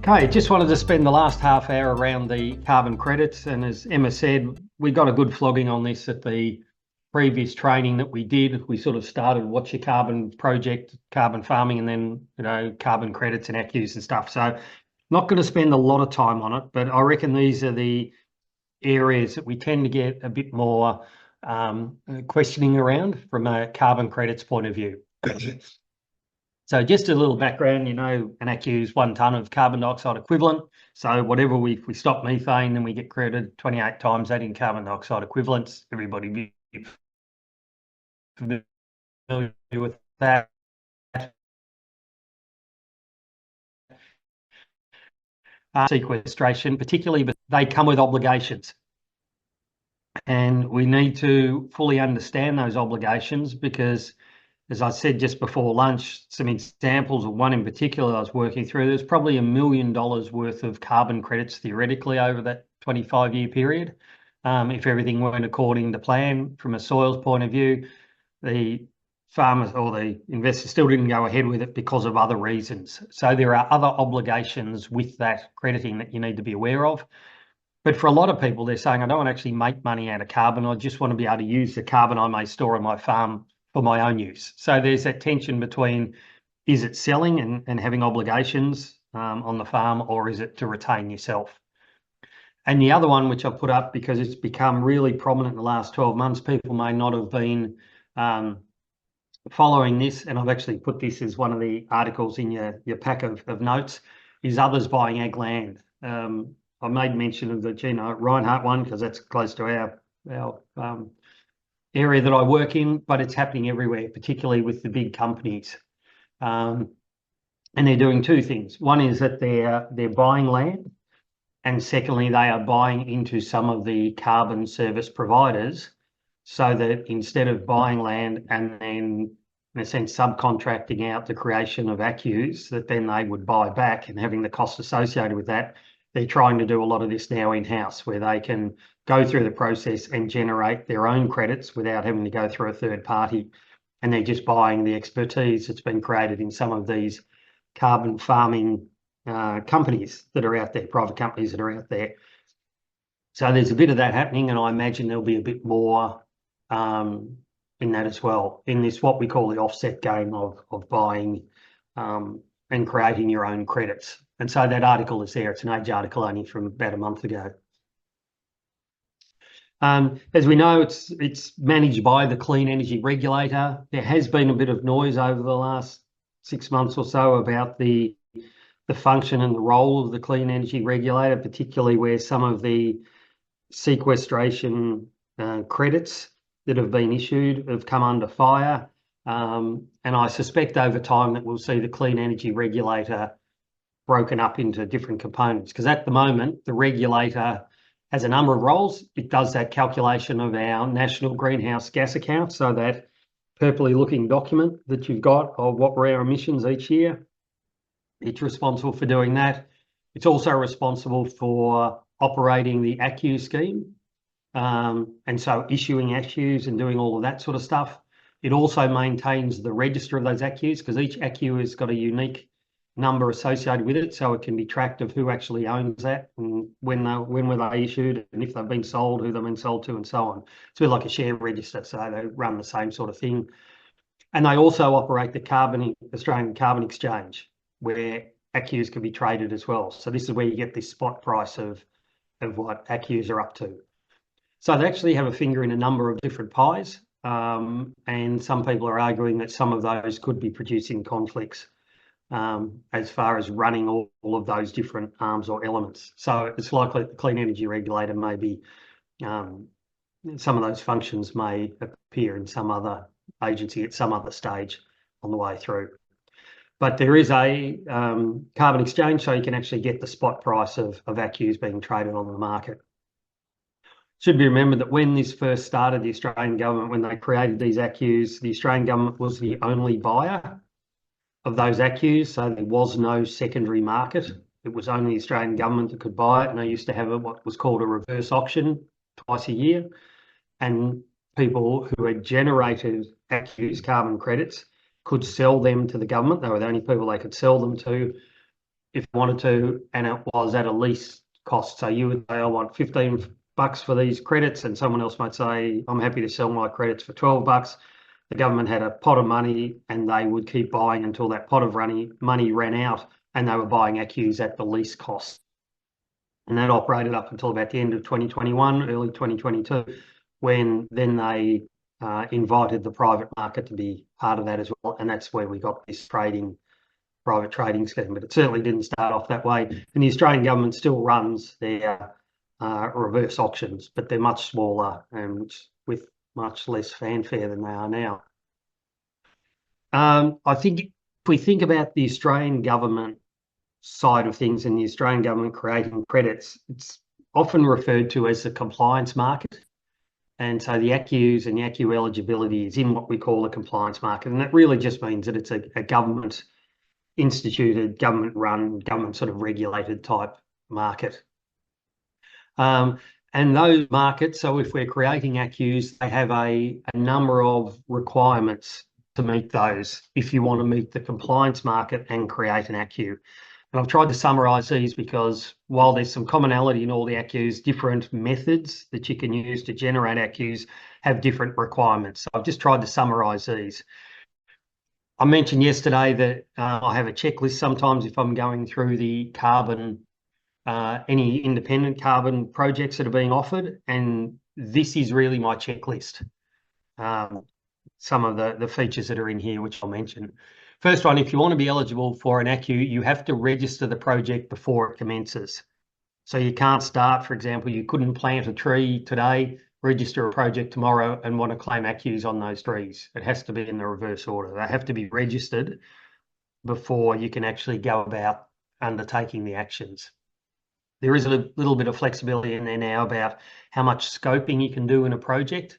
Okay, just wanted to spend the last half hour around the carbon credits. And as Emma said, we got a good flogging on this at the previous training that we did. We sort of started What's Your Carbon project, carbon farming, and then, carbon credits and ACCUs and stuff. So not going to spend a lot of time on it, but I reckon these are the areas that we tend to get a bit more questioning around from a carbon credits point of view. So just a little background, an ACCU is 1 tonne of carbon dioxide equivalent. So whatever if we stop methane, then we get credited 28 times that in carbon dioxide equivalents. Everybody be familiar with that. Sequestration, particularly, but they come with obligations. And we need to fully understand those obligations because, as I said just before lunch, some examples of one in particular I was working through, there's probably $1 million worth of carbon credits theoretically over that 25-year period. If everything went according to plan from a soils point of view, the farmers or the investors still didn't go ahead with it because of other reasons. So there are other obligations with that crediting that you need to be aware of. But for a lot of people, they're saying, I don't want to actually make money out of carbon. I just want to be able to use the carbon I may store on my farm for my own use. So there's that tension between, is it selling and having obligations on the farm, or is it to retain yourself? And the other one, which I've put up because it's become really prominent in the last 12 months, people may not have been following this, and I've actually put this as one of the articles in your pack of notes, is others buying ag land. I made mention of the Gina Reinhardt one because that's close to our area that I work in, but it's happening everywhere, particularly with the big companies. And they're doing 2 things. One is that they're buying land, and secondly, they are buying into some of the carbon service providers, so that instead of buying land and then, in a sense, subcontracting out the creation of ACCUs that then they would buy back and having the cost associated with that, they're trying to do a lot of this now in-house, where they can go through the process and generate their own credits without having to go through a third party. And they're just buying the expertise that's been created in some of these carbon farming companies that are out there, private companies that are out there. So there's a bit of that happening, and I imagine there'll be a bit more in that as well, in this what we call the offset game of buying and creating your own credits. And so that article is there. It's an Age article only from about a month ago. As we know, it's managed by the Clean Energy Regulator. There has been a bit of noise over the last 6 months or so about the function and the role of the Clean Energy Regulator, particularly where some of the sequestration credits that have been issued have come under fire. And I suspect over time that we'll see the Clean Energy Regulator broken up into different components, because at the moment the regulator has a number of roles. It does that calculation of our national greenhouse gas account, so that purpley looking document that you've got of what were our emissions each year. It's responsible for doing that. It's also responsible for operating the ACCU scheme, and so issuing ACCUs and doing all of that sort of stuff. It also maintains the register of those ACCUs, because each ACCU has got a unique number associated with it, so it can be tracked of who actually owns that and when were they issued, and if they've been sold, who they've been sold to, and so on. It's a bit like a share register, so they run the same sort of thing. And they also operate the Australian Carbon Exchange, where ACCUs can be traded as well. So this is where you get this spot price of what ACCUs are up to. So they actually have a finger in a number of different pies, and some people are arguing that some of those could be producing conflicts as far as running all of those different arms or elements. So it's likely the Clean Energy Regulator may be, some of those functions may appear in some other agency at some other stage on the way through. But there is a carbon exchange, so you can actually get the spot price of ACCUs being traded on the market. Should be remembered that when this first started, the Australian government, when they created these ACCUs, the Australian government was the only buyer of those ACCUs, so there was no secondary market. It was only the Australian government that could buy it, and they used to have what was called a reverse auction twice a year. And people who had generated ACCUs carbon credits could sell them to the government. They were the only people they could sell them to if they wanted to, and it was at a lease cost. So you would say, I want $15 for these credits, and someone else might say, I'm happy to sell my credits for $12. The government had a pot of money, and they would keep buying until that pot of money ran out, and they were buying ACCUs at the lease cost. And that operated up until about the end of 2021, early 2022, when then they invited the private market to be part of that as well. And that's where we got this private trading scheme. But it certainly didn't start off that way. And the Australian government still runs their reverse auctions, but they're much smaller and with much less fanfare than they are now. I think if we think about the Australian government side of things and the Australian government creating credits, it's often referred to as the compliance market. And so the ACCUs and the ACCU eligibility is in what we call a compliance market. And that really just means that it's a government instituted, government run, government sort of regulated type market. And those markets, so if we're creating ACCUs, they have a number of requirements to meet those if you want to meet the compliance market and create an ACCU. And I've tried to summarise these because while there's some commonality in all the ACCUs, different methods that you can use to generate ACCUs have different requirements. So I've just tried to summarise these. I mentioned yesterday that I have a checklist sometimes if I'm going through the carbon, any independent carbon projects that are being offered, and this is really my checklist. Some of the features that are in here, which I'll mention. First one, if you want to be eligible for an ACCU, you have to register the project before it commences. So you can't start, for example, you couldn't plant a tree today, register a project tomorrow and want to claim ACCUs on those trees. It has to be in the reverse order. They have to be registered before you can actually go about undertaking the actions. There is a little bit of flexibility in there now about how much scoping you can do in a project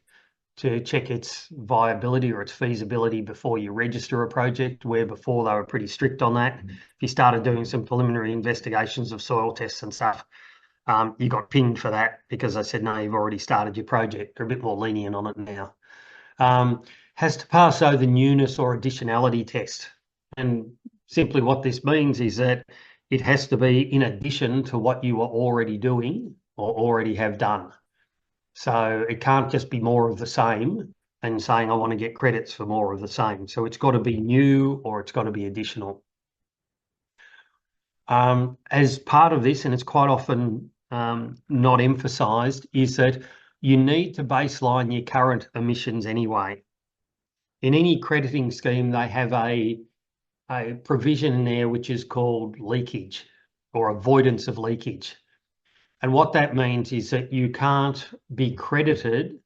to check its viability or its feasibility before you register a project, where before they were pretty strict on that. If you started doing some preliminary investigations of soil tests and stuff, you got pinged for that because they said, no, you've already started your project. They're a bit more lenient on it now. Has to pass though the newness or additionality test. And simply what this means is that it has to be in addition to what you are already doing or already have done. So it can't just be more of the same and saying, I want to get credits for more of the same. So it's got to be new or it's got to be additional. As part of this, and it's quite often not emphasised, is that you need to baseline your current emissions anyway. In any crediting scheme, they have a provision in there which is called leakage or avoidance of leakage. And what that means is that you can't be credited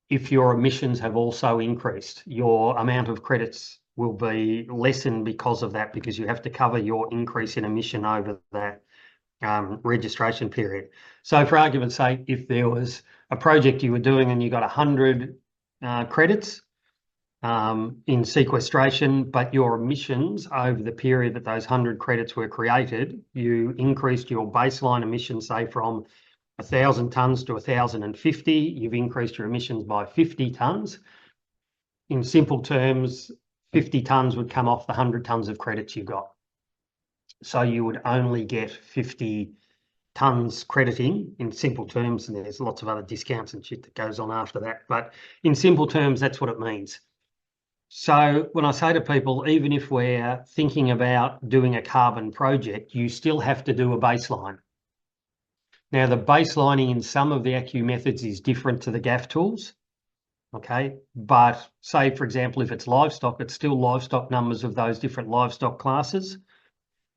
if your emissions have also increased. Your amount of credits will be lessened because of that, because you have to cover your increase in emission over that registration period. So for argument's sake, if there was a project you were doing and you got 100 credits in sequestration, but your emissions over the period that those 100 credits were created, you increased your baseline emissions, say from 1,000 tonnes to 1,050, you've increased your emissions by 50 tonnes. In simple terms, 50 tonnes would come off the 100 tonnes of credits you got. So you would only get 50 tonnes crediting in simple terms, and there's lots of other discounts and shit that goes on after that. But in simple terms, that's what it means. So when I say to people, even if we're thinking about doing a carbon project, you still have to do a baseline. Now, the baselining in some of the ACCU methods is different to the GAF tools, okay? But say, for example, if it's livestock, it's still livestock numbers of those different livestock classes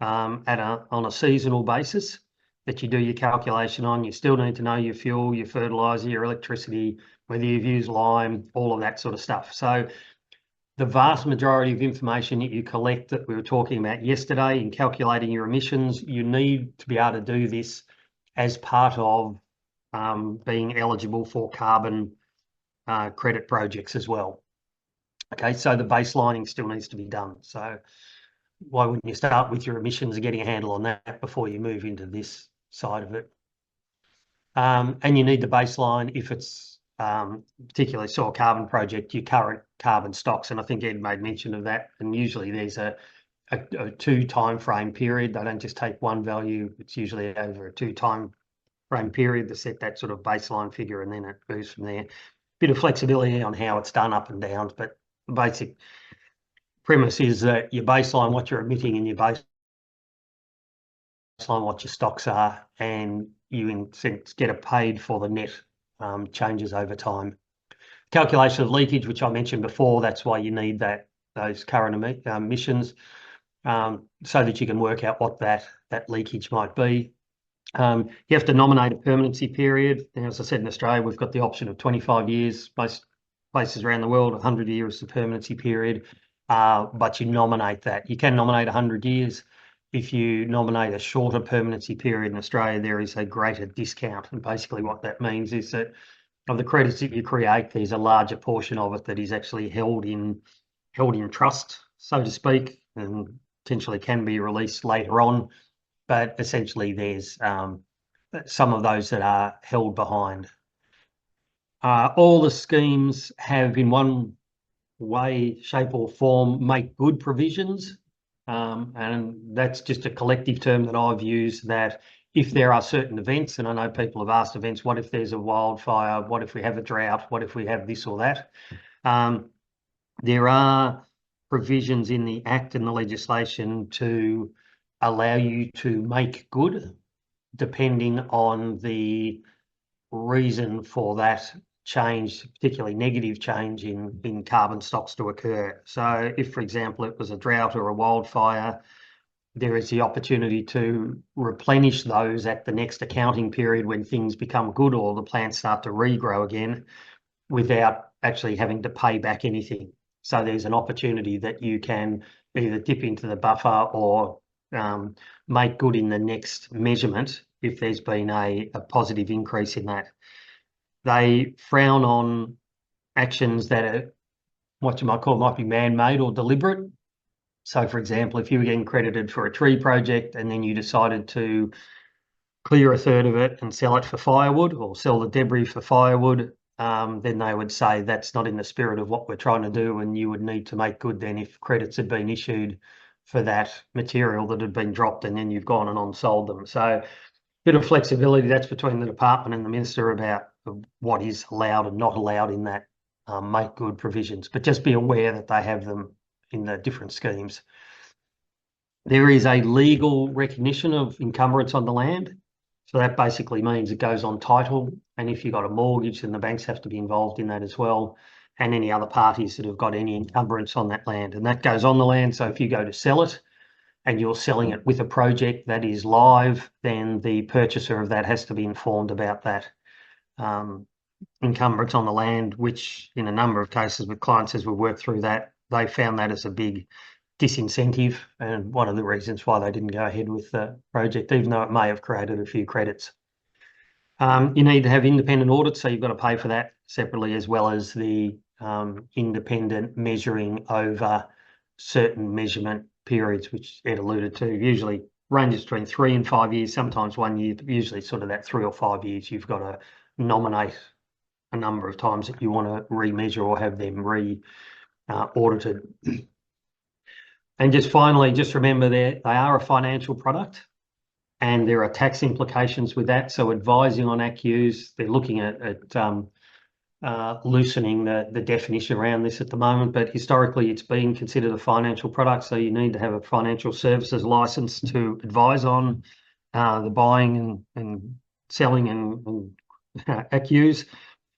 on a seasonal basis that you do your calculation on. You still need to know your fuel, your fertiliser, your electricity, whether you've used lime, all of that sort of stuff. So the vast majority of information that you collect that we were talking about yesterday in calculating your emissions, you need to be able to do this as part of being eligible for carbon credit projects as well. Okay, so the baselining still needs to be done. So why wouldn't you start with your emissions and getting a handle on that before you move into this side of it? And you need the baseline if it's particularly soil carbon project, your current carbon stocks. And I think Ed made mention of that. And usually there's a 2 time frame period. They don't just take one value. It's usually over a 2 time frame period to set that sort of baseline figure, and then it moves from there. Bit of flexibility on how it's done, up and downs, but the basic premise is that your baseline, what you're emitting, and your baseline, what your stocks are, and you in sense get it paid for the net changes over time. Calculation of leakage, which I mentioned before, that's why you need those current emissions, so that you can work out what that leakage might be. You have to nominate a permanency period. And as I said, in Australia, we've got the option of 25 years. Most places around the world, 100 years is the permanency period, but you nominate that. You can nominate 100 years. If you nominate a shorter permanency period in Australia, there is a greater discount. And basically what that means is that of the credits that you create, there's a larger portion of it that is actually held in trust, so to speak, and potentially can be released later on. But essentially there's some of those that are held behind. All the schemes have, in one way, shape or form, make good provisions. And that's just a collective term that I've used, that if there are certain events, and I know people have asked events, what if there's a wildfire? What if we have a drought? What if we have this or that? There are provisions in the Act and the legislation to allow you to make good, depending on the reason for that change, particularly negative change in carbon stocks to occur. So if, for example, it was a drought or a wildfire, there is the opportunity to replenish those at the next accounting period when things become good or the plants start to regrow again, without actually having to pay back anything. So there's an opportunity that you can either dip into the buffer or make good in the next measurement if there's been a positive increase in that. They frown on actions that are what you might call might be man-made or deliberate. So, for example, if you were getting credited for a tree project and then you decided to clear a third of it and sell it for firewood, or sell the debris for firewood, then they would say that's not in the spirit of what we're trying to do, and you would need to make good then if credits had been issued for that material that had been dropped and then you've gone and on-sold them. So a bit of flexibility, that's between the department and the minister about what is allowed and not allowed in that make good provisions, but just be aware that they have them in the different schemes. There is a legal recognition of encumbrance on the land. So that basically means it goes on title, and if you've got a mortgage, then the banks have to be involved in that as well, and any other parties that have got any encumbrance on that land, and that goes on the land. So if you go to sell it and you're selling it with a project that is live, then the purchaser of that has to be informed about that encumbrance on the land, which in a number of cases with clients as we work through that, they found that as a big disincentive, and one of the reasons why they didn't go ahead with the project, even though it may have created a few credits. You need to have independent audits, so you've got to pay for that separately, as well as the independent measuring over certain measurement periods, which Ed alluded to. Usually ranges between 3 and 5 years, sometimes 1 year, but usually sort of that 3 or 5 years, you've got to nominate a number of times that you want to remeasure or have them audited. And just finally, just remember they are a financial product and there are tax implications with that. So advising on ACCUs, they're looking at loosening the definition around this at the moment, but historically it's been considered a financial product. So you need to have a financial services license to advise on the buying and selling and ACCUs.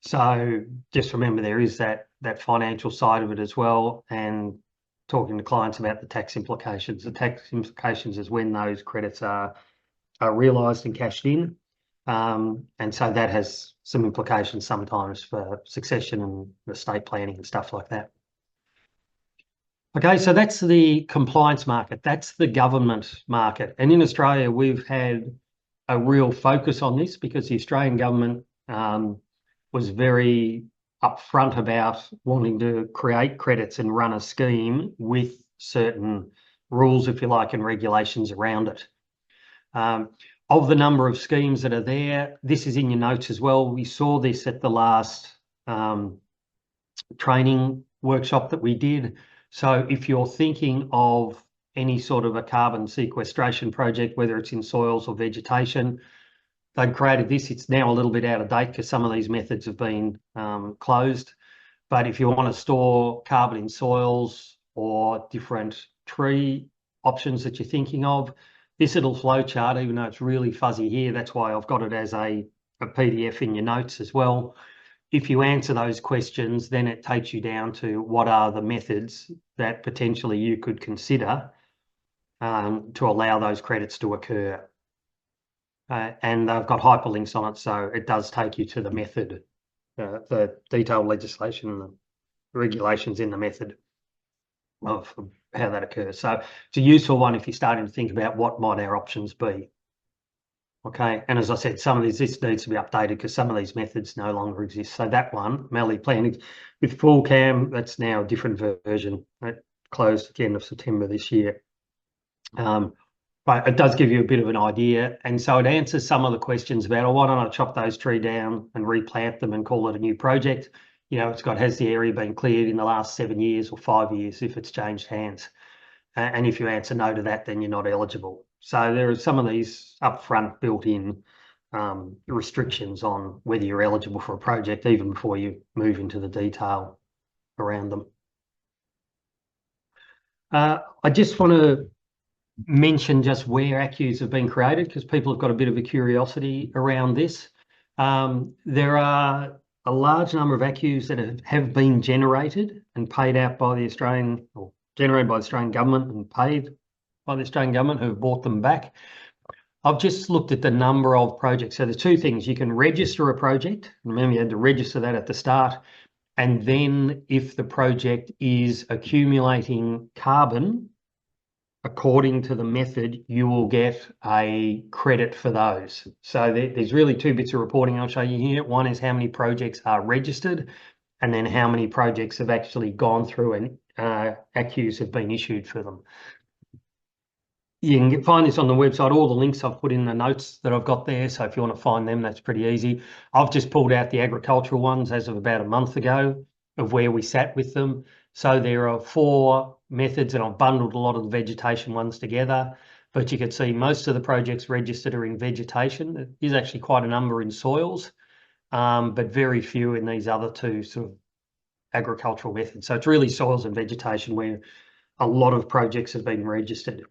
So just remember there is that financial side of it as well, and talking to clients about the tax implications. The tax implications is when those credits are realised and cashed in, and so that has some implications sometimes for succession and estate planning and stuff like that. Okay, so that's the compliance market. That's the government market, and in Australia we've had a real focus on this because the Australian government was very upfront about wanting to create credits and run a scheme with certain rules, if you like, and regulations around it. Of the number of schemes that are there, this is in your notes as well. We saw this at the last training workshop that we did. So if you're thinking of any sort of a carbon sequestration project, whether it's in soils or vegetation, they've created this. It's now a little bit out of date because some of these methods have been closed. But if you want to store carbon in soils or different tree options that you're thinking of, this little flow chart, even though it's really fuzzy here, that's why I've got it as a PDF in your notes as well. If you answer those questions, then it takes you down to what are the methods that potentially you could consider to allow those credits to occur. And they've got hyperlinks on it, so it does take you to the method, the detailed legislation and the regulations in the method of how that occurs. So it's a useful one if you're starting to think about what might our options be. Okay, and as I said, some of this needs to be updated because some of these methods no longer exist. So that one, Mallee Planning with full cam, that's now a different version. It closed at the end of September this year. But it does give you a bit of an idea. And so it answers some of the questions about, oh, why don't I chop those trees down and replant them and call it a new project? You know, it's got, has the area been cleared in the last 7 years or 5 years if it's changed hands? And if you answer no to that, then you're not eligible. So there are some of these upfront built-in restrictions on whether you're eligible for a project even before you move into the detail around them. I just want to mention just where ACCUs have been created because people have got a bit of a curiosity around this. There are a large number of ACCUs that have been generated and paid out by the Australian, or generated by the Australian government and paid by the Australian government who have bought them back. I've just looked at the number of projects. So there's two things. You can register a project. Remember, you had to register that at the start. And then if the project is accumulating carbon, according to the method, you will get a credit for those. So there's really two bits of reporting I'll show you here. One is how many projects are registered, and then how many projects have actually gone through and ACCUs have been issued for them. You can find this on the website. All the links I've put in the notes that I've got there. So if you want to find them, that's pretty easy. I've just pulled out the agricultural ones as of about a month ago of where we sat with them. So there are 4 methods, and I've bundled a lot of the vegetation ones together. But you can see most of the projects registered are in vegetation. There is actually quite a number in soils, but very few in these other 2 sort of agricultural methods. So it's really soils and vegetation where a lot of projects have been registered.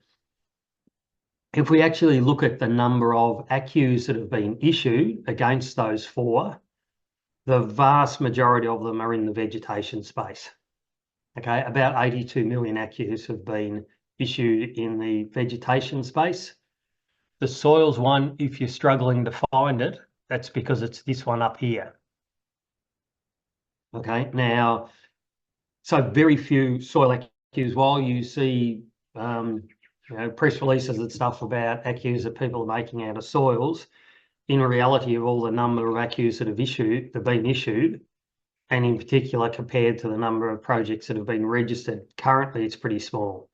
If we actually look at the number of ACCUs that have been issued against those 4, the vast majority of them are in the vegetation space. Okay, about 82 million ACCUs have been issued in the vegetation space. The soils one, if you're struggling to find it, that's because it's this one up here. Okay, now, so very few soil ACCUs. While you see press releases and stuff about ACCUs that people are making out of soils, in reality of all the number of ACCUs that have been issued, and in particular compared to the number of projects that have been registered, currently it's pretty small.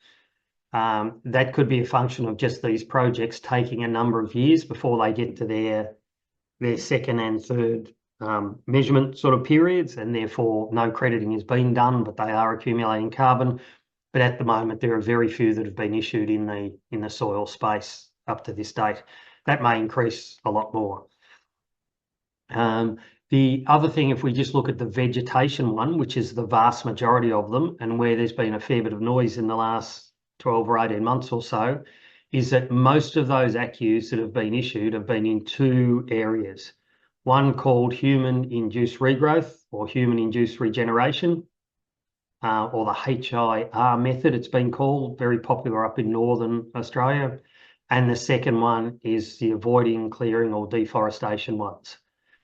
That could be a function of just these projects taking a number of years before they get to their second and third measurement sort of periods, and therefore no crediting has been done, but they are accumulating carbon. But at the moment, there are very few that have been issued in the soil space up to this date. That may increase a lot more. The other thing, if we just look at the vegetation one, which is the vast majority of them, and where there's been a fair bit of noise in the last 12 or 18 months or so, is that most of those ACCUs that have been issued have been in 2 areas. One called human-induced regrowth or human-induced regeneration, or the HIR method, it's been called, very popular up in Northern Australia. And the second one is the avoiding clearing or deforestation ones.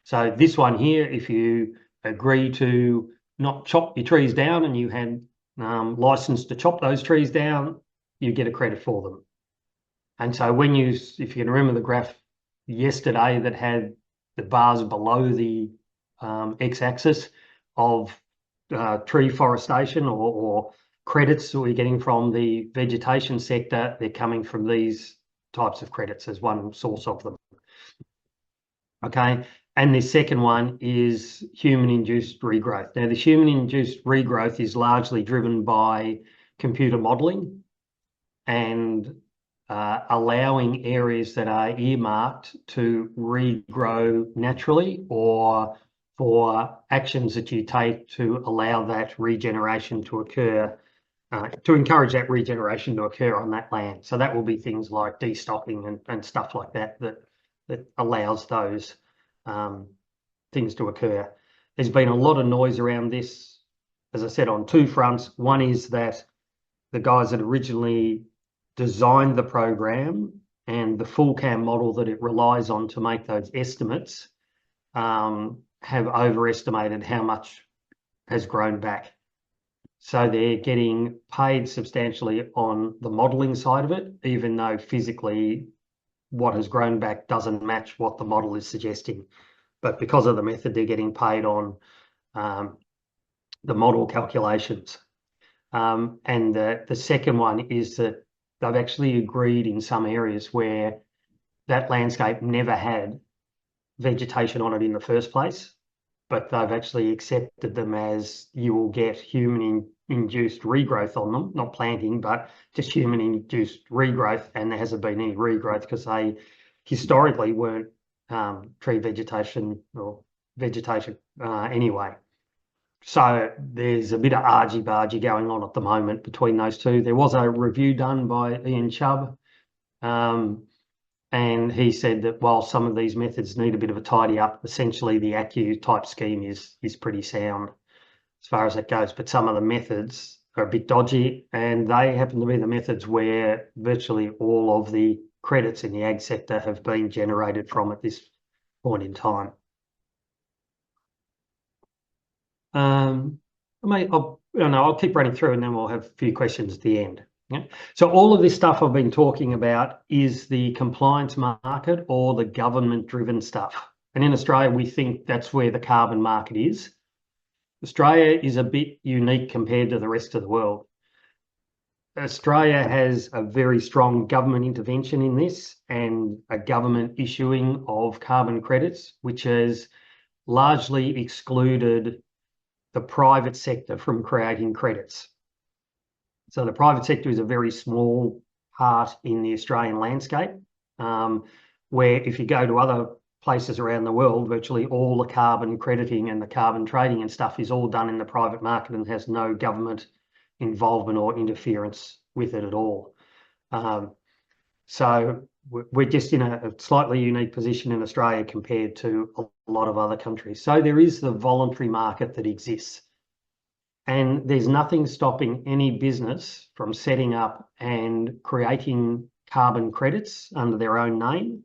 So this one here, if you agree to not chop your trees down and you had license to chop those trees down, you get a credit for them. And so when if you can remember the graph yesterday that had the bars below the x-axis of tree forestation or credits that we're getting from the vegetation sector, they're coming from these types of credits as one source of them. Okay, And the second one is human-induced regrowth. Now, the human-induced regrowth is largely driven by computer modelling and allowing areas that are earmarked to regrow naturally, or for actions that you take to allow that regeneration to occur, to encourage that regeneration to occur on that land. So that will be things like destocking and stuff like that that allows those things to occur. There's been a lot of noise around this, as I said, on two fronts. One is that the guys that originally designed the program and the FullCAM model that it relies on to make those estimates have overestimated how much has grown back. So they're getting paid substantially on the modelling side of it, even though physically what has grown back doesn't match what the model is suggesting. But because of the method, they're getting paid on the model calculations. And the second one is that they've actually agreed in some areas where that landscape never had vegetation on it in the first place, but they've actually accepted them as you will get human-induced regrowth on them, not planting, but just human-induced regrowth, and there hasn't been any regrowth because they historically weren't tree vegetation or vegetation anyway. So there's a bit of argy-bargy going on at the moment between those two. There was a review done by Ian Chubb, and he said that while some of these methods need a bit of a tidy up, essentially the ACCU type scheme is pretty sound as far as that goes. But some of the methods are a bit dodgy, and they happen to be the methods where virtually all of the credits in the ag sector have been generated from at this point in time. I'll keep running through and then we'll have a few questions at the end. Yeah. So all of this stuff I've been talking about is the compliance market or the government-driven stuff. And in Australia, we think that's where the carbon market is. Australia is a bit unique compared to the rest of the world. Australia has a very strong government intervention in this and a government issuing of carbon credits, which has largely excluded the private sector from creating credits. So the private sector is a very small part in the Australian landscape, where if you go to other places around the world, virtually all the carbon crediting and the carbon trading and stuff is all done in the private market and has no government involvement or interference with it at all. So we're just in a slightly unique position in Australia compared to a lot of other countries. So there is the voluntary market that exists. And there's nothing stopping any business from setting up and creating carbon credits under their own name,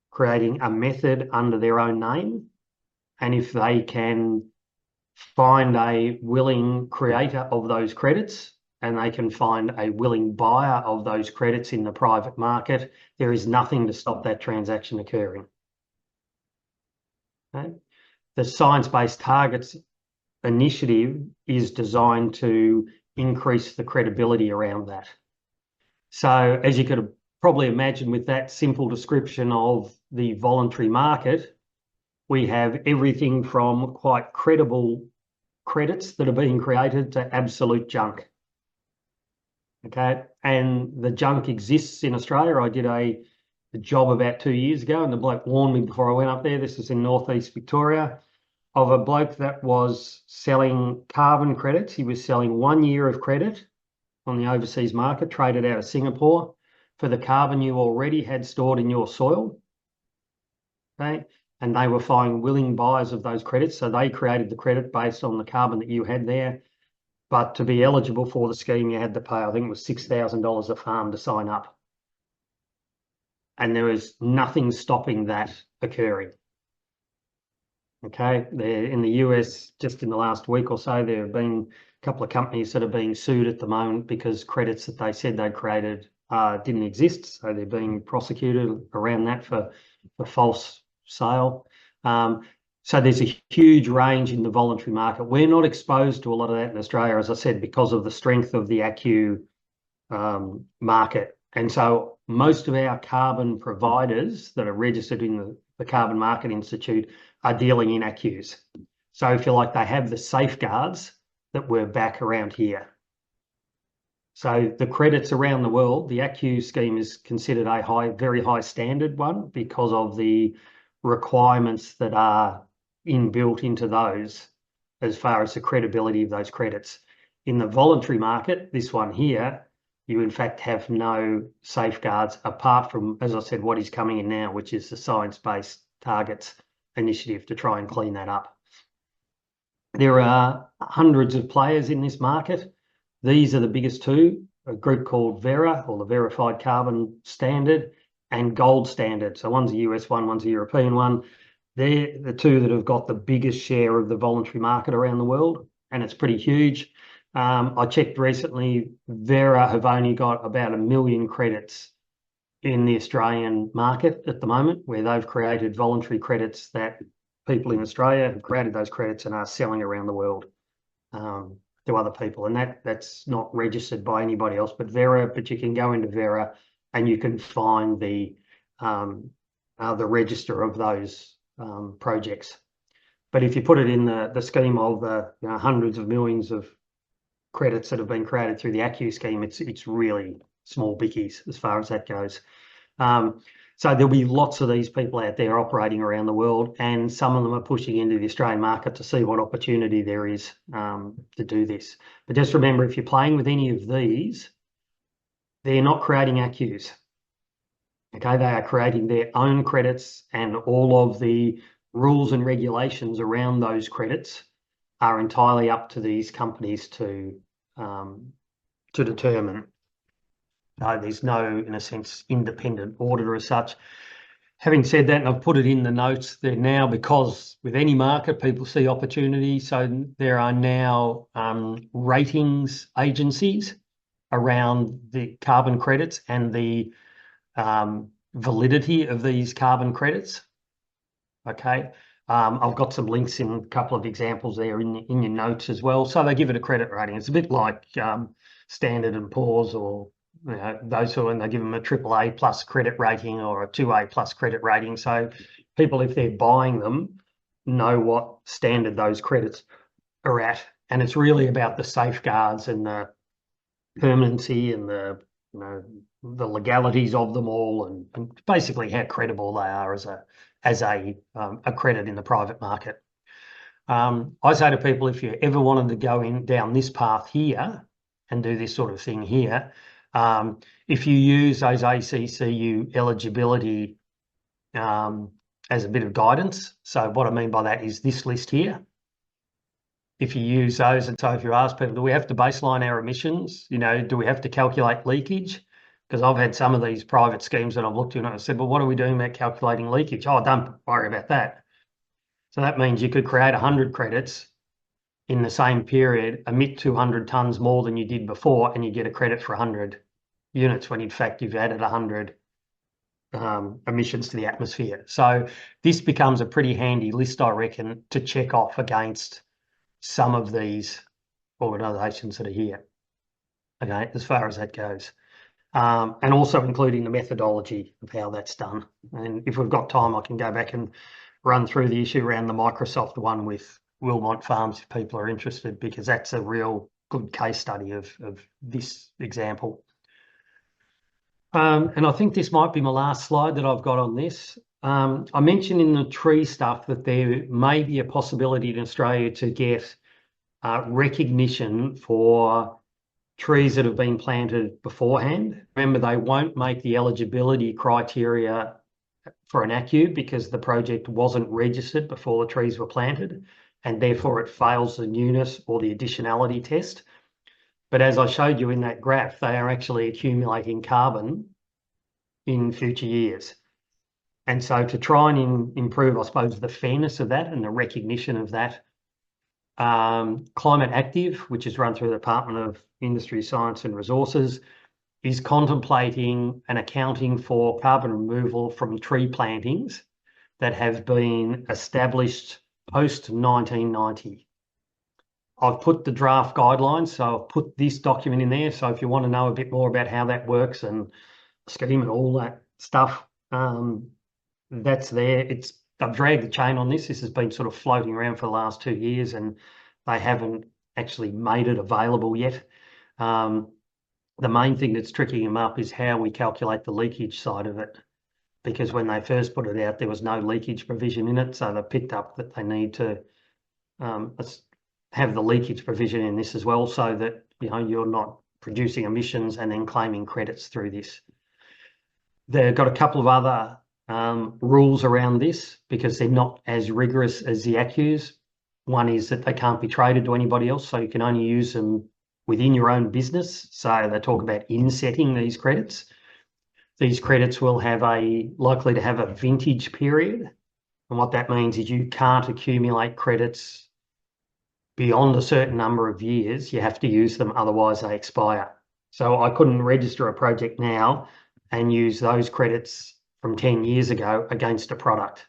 creating a method under their own name. And if they can find a willing creator of those credits and they can find a willing buyer of those credits in the private market, there is nothing to stop that transaction occurring. Okay? The Science-Based Targets initiative is designed to increase the credibility around that. So as you could probably imagine with that simple description of the voluntary market, we have everything from quite credible credits that are being created to absolute junk. Okay, and the junk exists in Australia. I did a job about 2 years ago, and the bloke warned me before I went up there. This is in northeast Victoria, of a bloke that was selling carbon credits. He was selling 1 year of credit on the overseas market, traded out of Singapore, for the carbon you already had stored in your soil. Okay, and they were finding willing buyers of those credits, so they created the credit based on the carbon that you had there. But to be eligible for the scheme, you had to pay, I think it was $6,000 a farm to sign up. And there is nothing stopping that occurring. Okay, in the US, just in the last week or so, there have been a couple of companies that are being sued at the moment because credits that they said they created didn't exist. So they're being prosecuted around that for false sale. So there's a huge range in the voluntary market. We're not exposed to a lot of that in Australia, as I said, because of the strength of the ACCU market. And so most of our carbon providers that are registered in the the Carbon Market Institute, are dealing in ACCUs. So if you like, they have the safeguards that were back around here. So the credits around the world, the ACCU scheme is considered a very high standard one because of the requirements that are inbuilt into those as far as the credibility of those credits. In the voluntary market, this one here, you in fact have no safeguards apart from, as I said, what is coming in now, which is the Science-Based Targets initiative to try and clean that up. There are hundreds of players in this market. These are the biggest two, a group called Verra, or the Verified Carbon Standard, and Gold Standard. So one's a US one, one's a European one. They're the two that have got the biggest share of the voluntary market around the world, and it's pretty huge. I checked recently, Verra have only got about 1 million credits in the Australian market at the moment, where they've created voluntary credits that people in Australia have created those credits and are selling around the world to other people. And that's not registered by anybody else but Verra, but you can go into Verra and you can find the register of those projects. But if you put it in the scheme of hundreds of millions of credits that have been created through the ACCU scheme, it's really small bickies as far as that goes. So there'll be lots of these people out there operating around the world, and some of them are pushing into the Australian market to see what opportunity there is to do this. But just remember, if you're playing with any of these, they're not creating ACCUs. Okay, they are creating their own credits, and all of the rules and regulations around those credits are entirely up to these companies to determine. There's no, in a sense, independent auditor as such. Having said that, and I've put it in the notes there now, because with any market, people see opportunity. So there are now ratings agencies around the carbon credits and the validity of these carbon credits. Okay. I've got some links in a couple of examples there in your notes as well. So they give it a credit rating. It's a bit like Standard & Poor's, or those who, and they give them a AAA plus credit rating or a 2A plus credit rating. So people, if they're buying them, know what standard those credits are at. And it's really about the safeguards and the permanency and the legalities of them all, and basically how credible they are as a credit in the private market. I say to people, if you ever wanted to go down this path here and do this sort of thing here, if you use those ACCU eligibility as a bit of guidance. So what I mean by that is this list here. If you use those, and so if you ask people, do we have to baseline our emissions? Do we have to calculate leakage? Because I've had some of these private schemes that I've looked at and I said, well, what are we doing about calculating leakage? Oh, don't worry about that. So that means you could create 100 credits in the same period, emit 200 tonnes more than you did before, and you get a credit for 100 units, when in fact you've added 100 emissions to the atmosphere. So this becomes a pretty handy list, I reckon, to check off against some of these organisations that are here, okay, as far as that goes. And also including the methodology of how that's done. And if we've got time, I can go back and run through the issue around the Microsoft one with Wilmont Farms if people are interested, because that's a real good case study of this example. And I think this might be my last slide that I've got on this. I mentioned in the tree stuff that there may be a possibility in Australia to get recognition for trees that have been planted beforehand. Remember, they won't make the eligibility criteria for an ACCU because the project wasn't registered before the trees were planted, and therefore it fails the newness or the additionality test. But as I showed you in that graph, they are actually accumulating carbon in future years. And so to try and improve, I suppose, the fairness of that and the recognition of that, Climate Active, which is run through the Department of Industry, Science and Resources, is contemplating an accounting for carbon removal from tree plantings that have been established post-1990. I've put the draft guidelines, so I've put this document in there. So if you want to know a bit more about how that works and scheme and all that stuff, that's there. I've dragged the chain on this. This has been sort of floating around for the last 2 years, and they haven't actually made it available yet. The main thing that's tricking them up is how we calculate the leakage side of it, because when they first put it out, there was no leakage provision in it. So they picked up that they need to have the leakage provision in this as well, so that you're not producing emissions and then claiming credits through this. They've got a couple of other rules around this because they're not as rigorous as the ACCUs. One is that they can't be traded to anybody else, so you can only use them within your own business. So they talk about insetting these credits. These credits will likely to have a vintage period. And what that means is you can't accumulate credits beyond a certain number of years. You have to use them, otherwise they expire. So I couldn't register a project now and use those credits from 10 years ago against a product.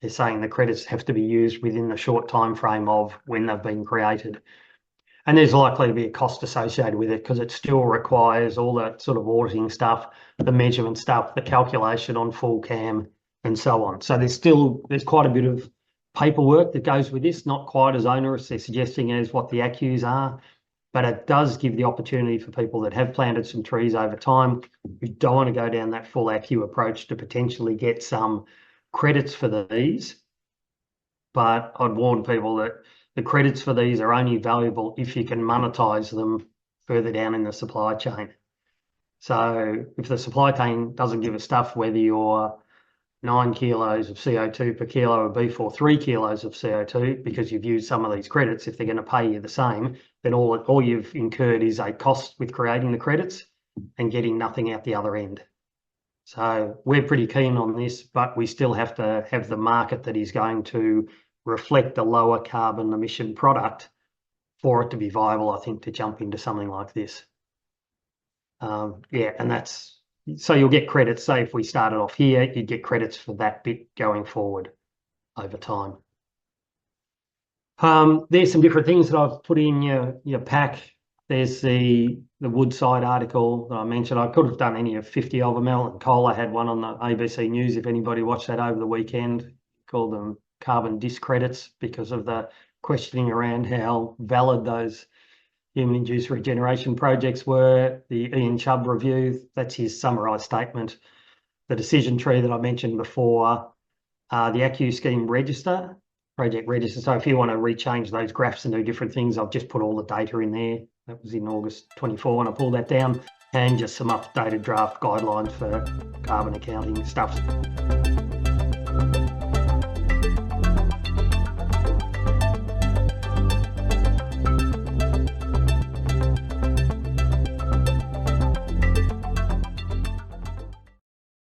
They're saying the credits have to be used within the short time frame of when they've been created. And there's likely to be a cost associated with it because it still requires all that sort of auditing stuff, the measurement stuff, the calculation on full cam, and so on. So there's quite a bit of paperwork that goes with this, not quite as onerous they're suggesting as what the ACCUs are, but it does give the opportunity for people that have planted some trees over time who don't want to go down that full ACCU approach to potentially get some credits for these. But I'd warn people that the credits for these are only valuable if you can monetize them further down in the supply chain. So if the supply chain doesn't give a stuff whether you're 9 kilos of CO2 per kilo of beef or 3 kilos of CO2 because you've used some of these credits, if they're going to pay you the same, then all you've incurred is a cost with creating the credits and getting nothing out the other end. So we're pretty keen on this, but we still have to have the market that is going to reflect a lower carbon emission product for it to be viable, I think, to jump into something like this. And that's, so you'll get credits. Say if we started off here, you'd get credits for that bit going forward over time. There's some different things that I've put in your pack. There's the Woodside article that I mentioned. I could have done any of 50 of them. Alan Kohler had one on the ABC News, if anybody watched that over the weekend, called them carbon discredits because of the questioning around how valid those human-induced regeneration projects were. The Ian Chubb review, that's his summarised statement. The decision tree that I mentioned before, the ACCU scheme register, project register. So if you want to rechange those graphs and do different things, I've just put all the data in there. That was in August 24 when I pulled that down, and just some updated draft guidelines for carbon accounting stuff.